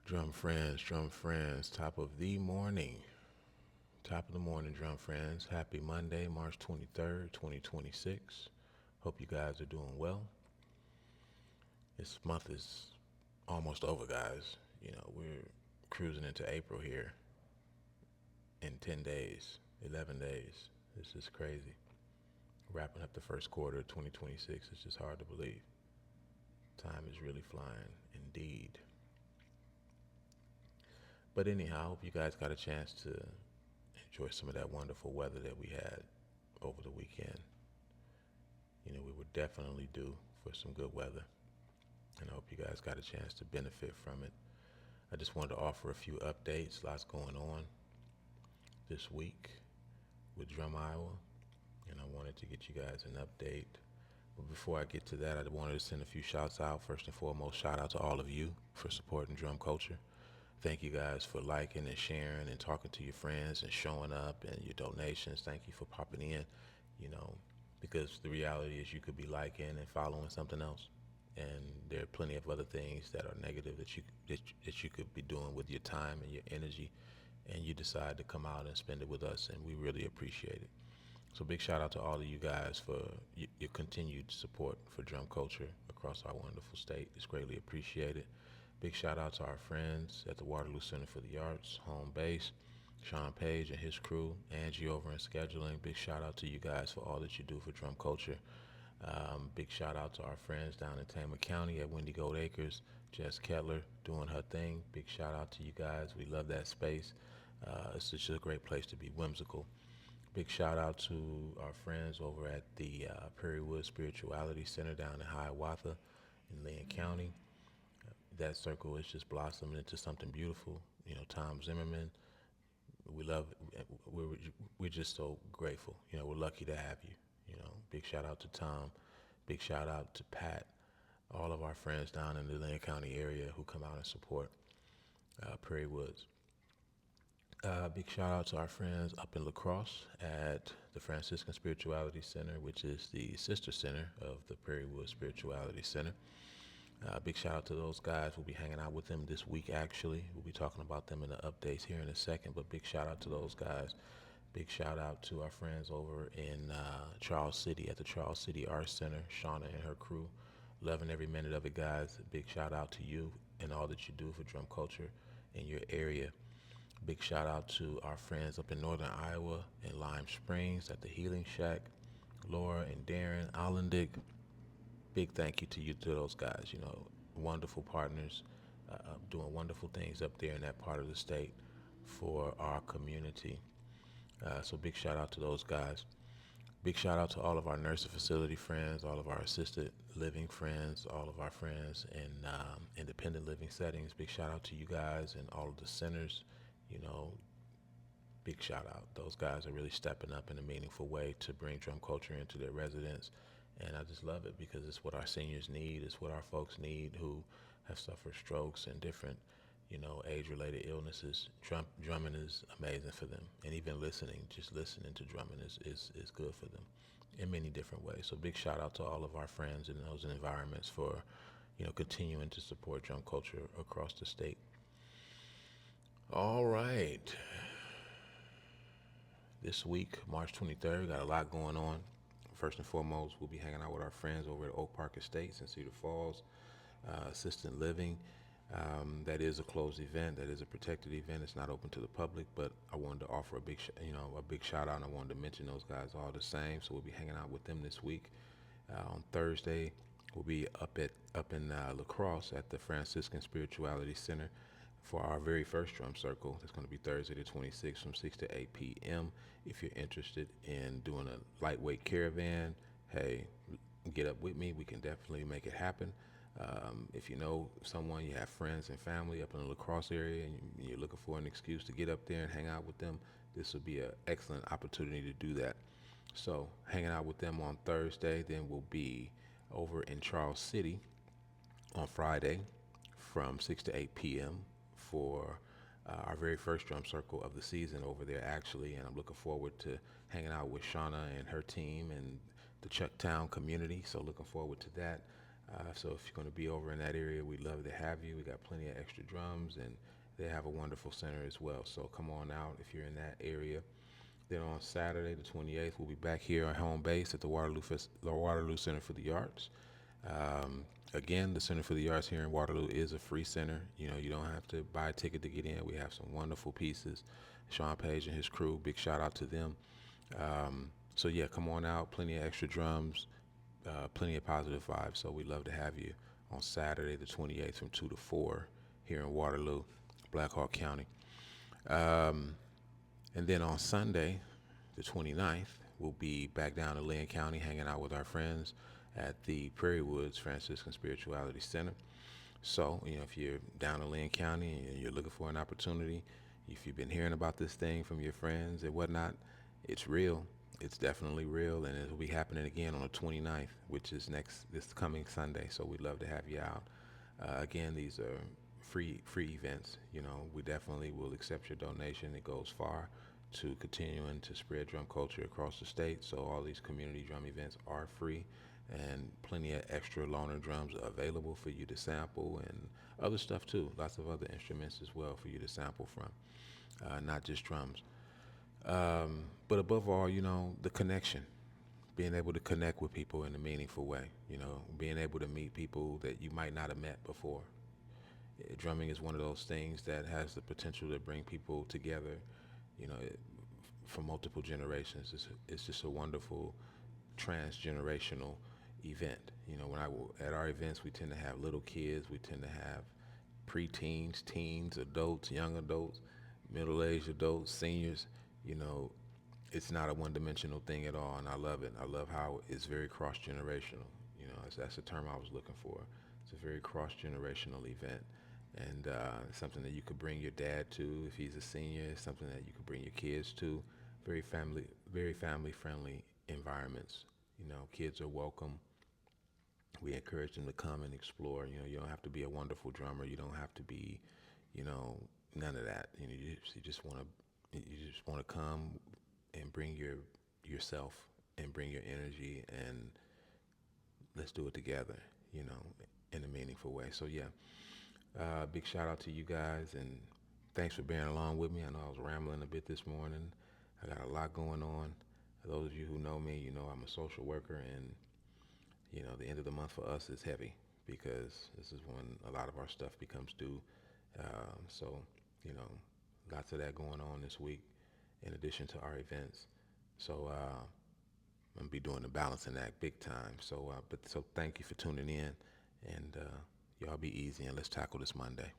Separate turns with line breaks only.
Drum friends, top of the morning, drum friends. Happy Monday, March 23rd, 2026. Hope you guys are doing well. This month is almost over, guys. We're cruising into April here in 10 days, 11 days. This is crazy. Wrapping up the first quarter of 2026. It's just hard to believe. Time is really flying indeed. But anyhow, I hope you guys got a chance to enjoy some of that wonderful weather that we had over the weekend. We were definitely due for some good weather, and I hope you guys got a chance to benefit from it. I just wanted to offer a few updates. Lots going on this week with Drum Iowa, and I wanted to get you guys an update. But before I get to that, I wanted to send a few shouts out. First and foremost, shout out to all of you for supporting drum culture. Thank you guys for liking and sharing and talking to your friends and showing up and your donations. Thank you for popping in, you know, because the reality is you could be liking and following something else. And there are plenty of other things that are negative that you could be doing with your time and your energy, and you decide to come out and spend it with us, and we really appreciate it. So big shout out to all of you guys for your continued support for drum culture across our wonderful state. It's greatly appreciated. Big shout out to our friends at the Waterloo Center for the Arts, home base, Sean Page and his crew, Angie over in scheduling. Big shout out to you guys for all that you do for drum culture. Big shout out to our friends down in Tama County at Windy Gold Acres, Jess Kettler doing her thing. Big shout out to you guys. We love that space. It's just a great place to be whimsical. Big shout out to our friends over at the Prairie Woods Spirituality Center down in Hiawatha in Lane County. That circle is just blossoming into something beautiful. Tom Zimmerman, we love, we're, we're just so grateful. We're lucky to have you. Big shout out to Tom. Big shout out to Pat, all of our friends down in the Lane County area who come out and support Prairie Woods. Big shout out to our friends up in La Crosse at the Franciscan Spirituality Center, which is the sister center of the Prairie Woods Spirituality Center. Big shout out to those guys. We'll be hanging out with them this week, actually. We'll be talking about them in the updates here in a second, but big shout out to those guys. Big shout out to our friends over in Charles City at the Charles City Arts Center, Shauna and her crew. Loving every minute of it, guys. Big shout out to you and all that you do for drum culture in your area. Big shout out to our friends up in northern Iowa in Lime Springs at the Healing Shack, Laura and Darren Allendick. Big thank you to you to those guys. Wonderful partners, doing wonderful things up there in that part of the state for our community. So big shout out to those guys. Big shout out to all of our nursing facility friends, all of our assisted living friends, all of our friends in independent living settings. Big shout out to you guys and all of the centers. You know, Big shout out. Those guys are really stepping up in a meaningful way to bring drum culture into their residents. And I just love it because it's what our seniors need. It's what our folks need who have suffered strokes and different, age-related illnesses. Drumming is amazing for them. And even just listening to drumming is good for them in many different ways. So big shout out to all of our friends in those environments for, continuing to support drum culture across the state. All right. This week, March 23rd, got a lot going on. First and foremost, we'll be hanging out with our friends over at Oak Park Estates in Cedar Falls, assisted living. That is a closed event. That is a protected event. It's not open to the public, but I wanted to offer a big shout out, and I wanted to mention those guys all the same. So we'll be hanging out with them this week. On Thursday, we'll be up in La Crosse at the Franciscan Spirituality Center for our very first drum circle. That's going to be Thursday the 26th from 6 to 8 p.m. If you're interested in doing a lightweight caravan, hey, get up with me. We can definitely make it happen. If you know someone, you have friends and family up in the La Crosse area, and you're looking for an excuse to get up there and hang out with them, this would be an excellent opportunity to do that. So hanging out with them on Thursday, then we'll be over in Charles City on Friday from 6 to 8 p.m. for our very first drum circle of the season over there, actually. And I'm looking forward to hanging out with Shauna and her team and the Chucktown community. So looking forward to that. So if you're going to be over in that area, we'd love to have you. We got plenty of extra drums, and they have a wonderful center as well. So come on out if you're in that area. Then on Saturday, the 28th, we'll be back here at home base at the Waterloo Center for the Arts. Um, Again, the Center for the Arts here in Waterloo is a free center. You don't have to buy a ticket to get in. We have some wonderful pieces. Sean Page and his crew, big shout out to them. So yeah, come on out. Plenty of extra drums, plenty of positive vibes. So we'd love to have you on Saturday, the 28th, from 2 to 4 here in Waterloo, Black Hawk County. Um, and then on Sunday, the 29th, we'll be back down to Lynn County hanging out with our friends at the Prairie Woods Franciscan Spirituality Center. So, if you're down in Lynn County and you're looking for an opportunity, if you've been hearing about this thing from your friends and whatnot, it's real. It's definitely real, and it'll be happening again on the 29th, which is this coming Sunday. So we'd love to have you out. Again, these are free events. We definitely will accept your donation. It goes far to continuing to spread drum culture across the state. So all these community drum events are free, and plenty of extra loaner drums available for you to sample, and other stuff too. Lots of other instruments as well for you to sample from, not just drums. But above all, the connection, being able to connect with people in a meaningful way, being able to meet people that you might not have met before. Drumming is one of those things that has the potential to bring people together, you know, it, for multiple generations. It's just a wonderful transgenerational event. At our events, we tend to have little kids, we tend to have preteens, teens, adults, young adults, middle-aged adults, seniors. You know, it's not a one-dimensional thing at all, and I love it. I love how it's very cross-generational. That's the term I was looking for. It's a very cross-generational event, and something that you could bring your dad to if he's a senior. It's something that you could bring your kids to. Very family-friendly environments. Kids are welcome. We encourage them to come and explore. You don't have to be a wonderful drummer. You don't have to be, you know, none of that. You just want to come and bring yourself and bring your energy, and let's do it together. You know, in a meaningful way. So yeah, big shout out to you guys, and thanks for bearing along with me. I know I was rambling a bit this morning. I got a lot going on. Those of you who know me, I'm a social worker, and the end of the month for us is heavy because this is when a lot of our stuff becomes due. So, you know, lots of that going on this week in addition to our events. So I'm gonna be doing the balancing act big time. So thank you for tuning in, and y'all be easy, and let's tackle this Monday.